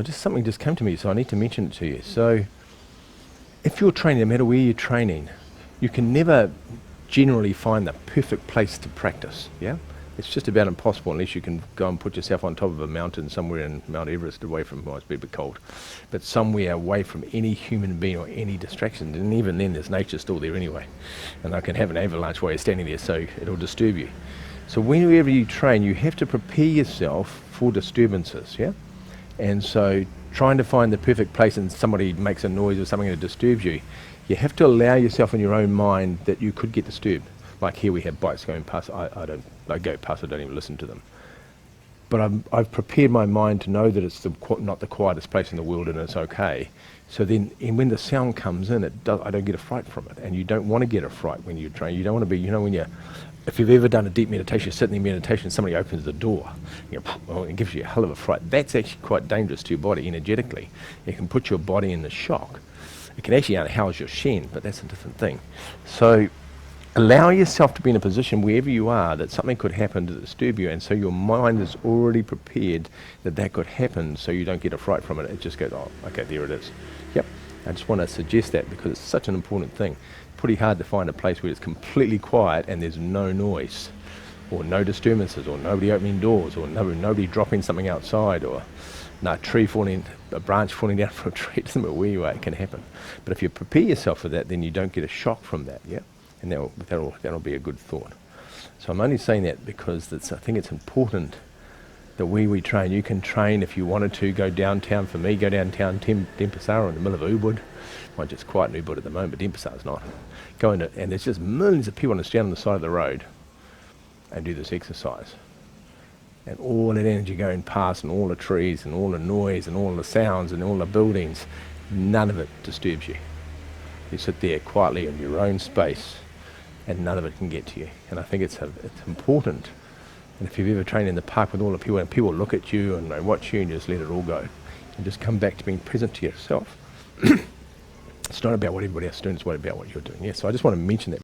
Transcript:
Something just came to me, so I need to mention it to you. So if you're training, no matter where you're training, you can never generally find the perfect place to practice, yeah? It's just about impossible unless you can go and put yourself on top of a mountain somewhere in Mount Everest, away from, well, it's a bit cold, but somewhere away from any human being or any distractions. And even then, there's nature still there anyway. And they can have an avalanche while you're standing there, so it'll disturb you. So whenever you train, you have to prepare yourself for disturbances, yeah? And so trying to find the perfect place and somebody makes a noise or something that disturbs you, you have to allow yourself in your own mind that you could get disturbed. Like here we have bikes going past, I go past, I don't even listen to them. But I've prepared my mind to know that it's not the quietest place in the world and it's okay. So then when the sound comes in, I don't get a fright from it. And you don't want to get a fright when you train. You don't want to be, if you've ever done a deep meditation, sitting in meditation, somebody opens the door, it gives you a hell of a fright. That's actually quite dangerous to your body energetically. It can put your body in the shock. It can actually unhouse your shen, but that's a different thing. So allow yourself to be in a position wherever you are that something could happen to disturb you, and so your mind is already prepared that could happen, so you don't get a fright from it. It just goes, oh, okay, there it is. Yep. I just want to suggest that because it's such an important thing. Pretty hard to find a place where it's completely quiet and there's no noise or no disturbances or nobody opening doors or nobody dropping something outside or a branch falling down from a tree. It doesn't matter where you are, it can happen. But if you prepare yourself for that, then you don't get a shock from that, yeah? And that'll be a good thought. So I'm only saying that because I think it's important that we train. You can train if you wanted to, go downtown. For me, go downtown Denpasar in the middle of Ubud. Well, it's quiet in Ubud at the moment, but Denpasar's not. And there's just millions of people on stand on the side of the road and do this exercise. And all that energy going past and all the trees and all the noise and all the sounds and all the buildings, none of it disturbs you. You sit there quietly in your own space and none of it can get to you. And I think it's important. And if you've ever trained in the park with all the people and people look at you and they watch you and you just let it all go and just come back to being present to yourself. It's not about what everybody else is doing, it's about what you're doing. Yeah, so I just want to mention that